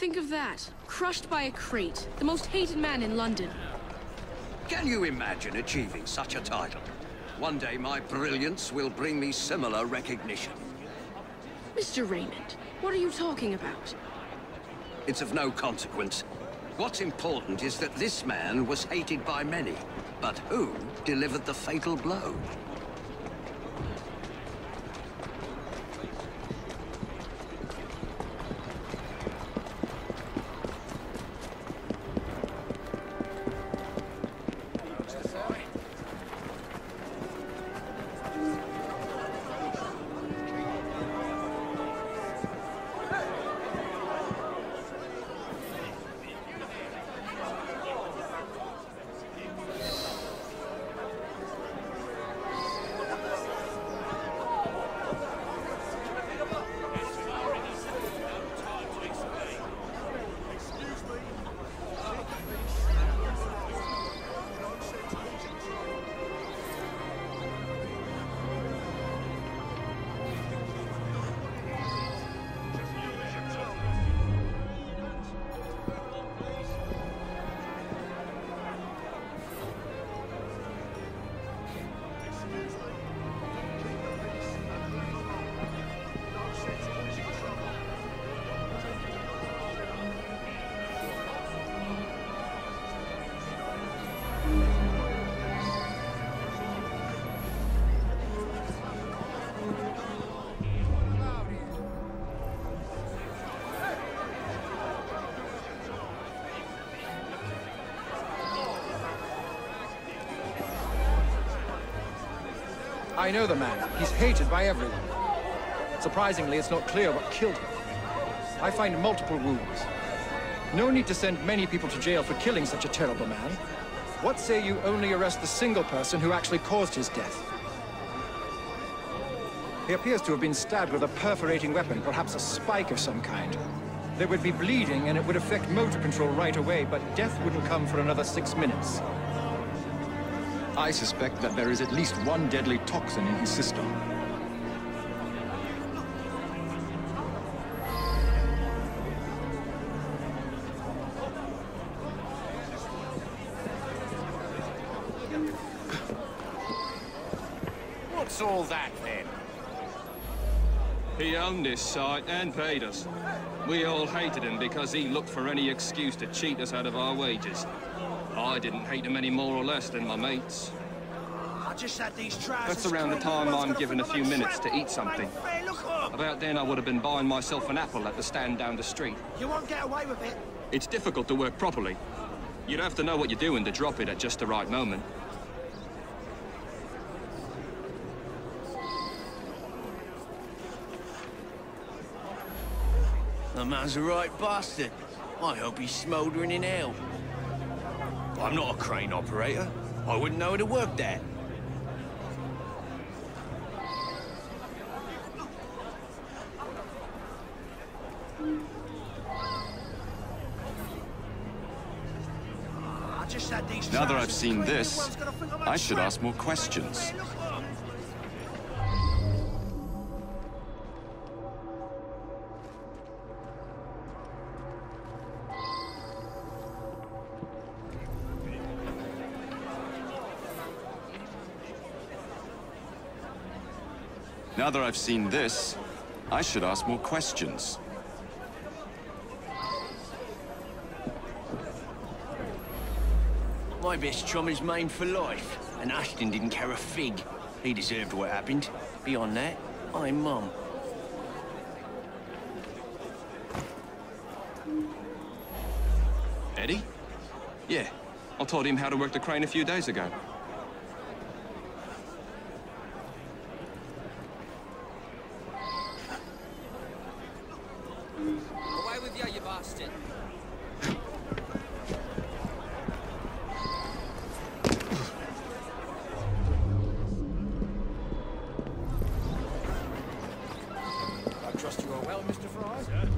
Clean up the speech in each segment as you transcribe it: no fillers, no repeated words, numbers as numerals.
Think of that. Crushed by a crate. The most hated man in London. Can you imagine achieving such a title? One day my brilliance will bring me similar recognition. Mr. Raymond, what are you talking about? It's of no consequence. What's important is that this man was hated by many. But who delivered the fatal blow? I know the man. He's hated by everyone. Surprisingly, it's not clear what killed him. I find multiple wounds. No need to send many people to jail for killing such a terrible man. What say you only arrest the single person who actually caused his death? He appears to have been stabbed with a perforating weapon, perhaps a spike of some kind. There would be bleeding and it would affect motor control right away, but death wouldn't come for another 6 minutes. I suspect that there is at least one deadly toxin in his system. What's all that, then? He owned this site and paid us. We all hated him because he looked for any excuse to cheat us out of our wages. I didn't hate him any more or less than my mates. I just had these trousers. That's around the time I'm given a few minutes to eat something. About then I would have been buying myself an apple at the stand down the street. You won't get away with it. It's difficult to work properly. You'd have to know what you're doing to drop it at just the right moment. The man's a right bastard. I hope he's smouldering in hell. I'm not a crane operator. I wouldn't know how to work that. Now that I've seen this, I should ask more questions. Now that I've seen this, I should ask more questions. My best chum is maimed for life, and Ashton didn't care a fig. He deserved what happened. Beyond that, I'm mum. Eddie? Yeah, I taught him how to work the crane a few days ago. Away with you, you bastard. I trust you are well, Mr. Fry? Sir?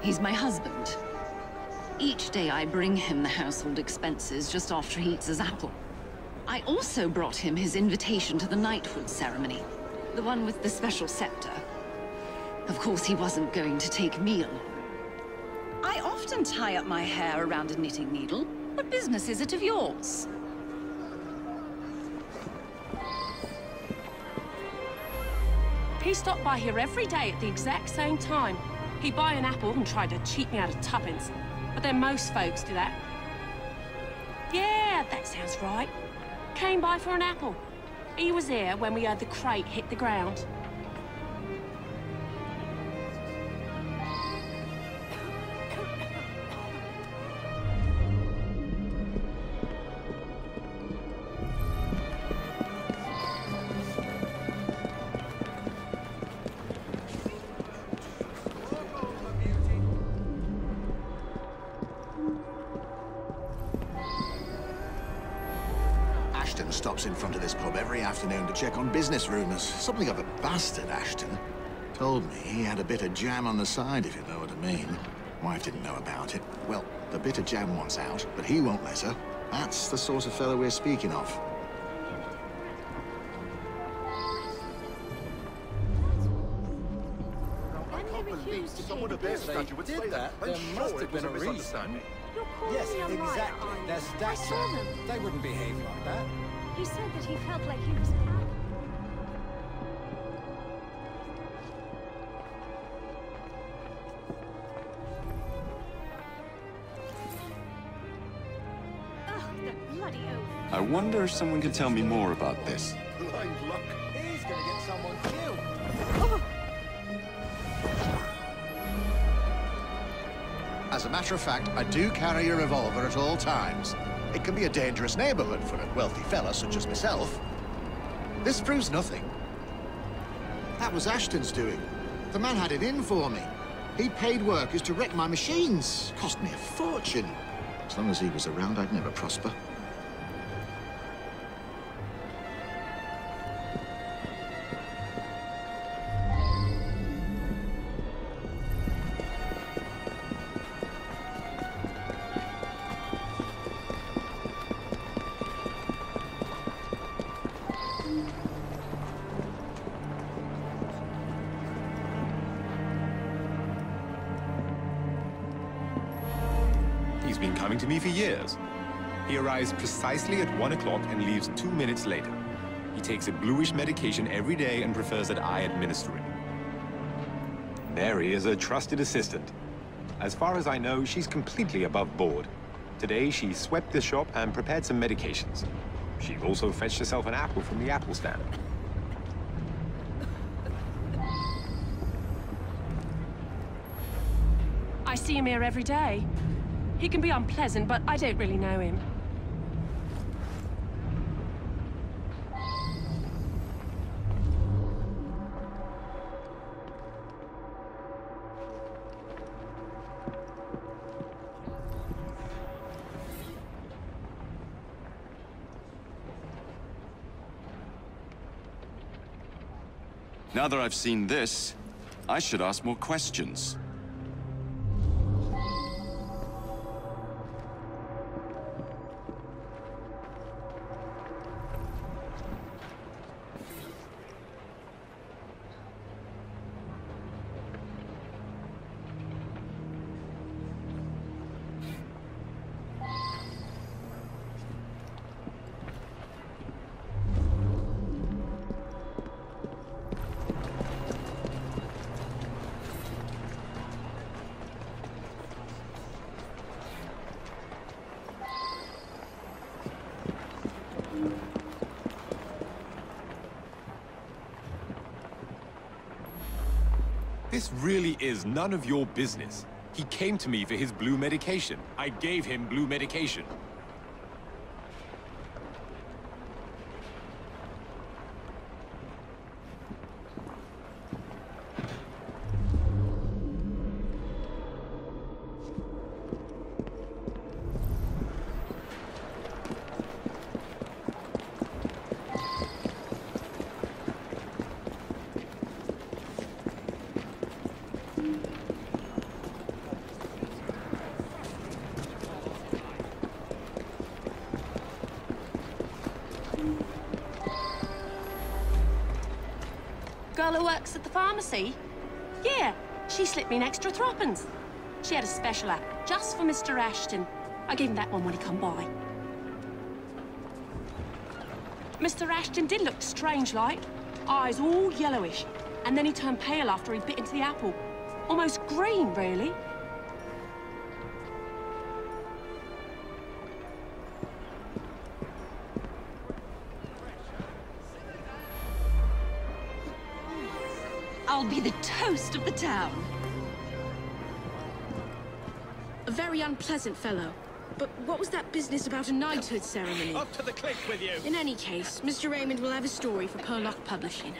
He's my husband. Each day I bring him the household expenses just after he eats his apple. I also brought him his invitation to the knighthood ceremony, the one with the special scepter. Of course, he wasn't going to take me along. I often tie up my hair around a knitting needle. What business is it of yours? He stopped by here every day at the exact same time. He'd buy an apple and try to cheat me out of tuppence. But then most folks do that. Yeah, that sounds right. Came by for an apple. He was here when we heard the crate hit the ground. Ashton stops in front of this pub every afternoon to check on business rumours. Something of a bastard, Ashton. Told me he had a bit of jam on the side, if you know what I mean. Wife didn't know about it. Well, the bit of jam wants out, but he won't let her. That's the sort of fellow we're speaking of. Someone of their statue would say that. There must have been a reason. Yes, exactly. Their statue. They wouldn't behave like that. He said that he felt like he was an animal. Oh, the bloody oath. I wonder if someone can tell me more about this. Blind luck. He's gonna get someone killed. As a matter of fact, I do carry a revolver at all times. It can be a dangerous neighborhood for a wealthy fella such as myself. This proves nothing. That was Ashton's doing. The man had it in for me. He paid workers to wreck my machines. Cost me a fortune. As long as he was around, I'd never prosper. He's been coming to me for years. He arrives precisely at 1 o'clock and leaves 2 minutes later. He takes a bluish medication every day and prefers that I administer it. Mary is a trusted assistant. As far as I know, she's completely above board. Today, she swept the shop and prepared some medications. She also fetched herself an apple from the apple stand. I see him here every day. He can be unpleasant, but I don't really know him. Now that I've seen this, I should ask more questions. This really is none of your business. He came to me for his blue medication. I gave him blue medication. girl who works at the pharmacy? Yeah, she slipped me an extra threepence. She had a special app just for Mr. Ashton. I gave him that one when he come by. Mr. Ashton did look strange-like. Eyes all yellowish. And then he turned pale after he bit into the apple. Almost green, really. I'll be the toast of the town. A very unpleasant fellow. But what was that business about a knighthood ceremony? Up to the cliff with you! In any case, Mr. Raymond will have a story for Purlock Publishing.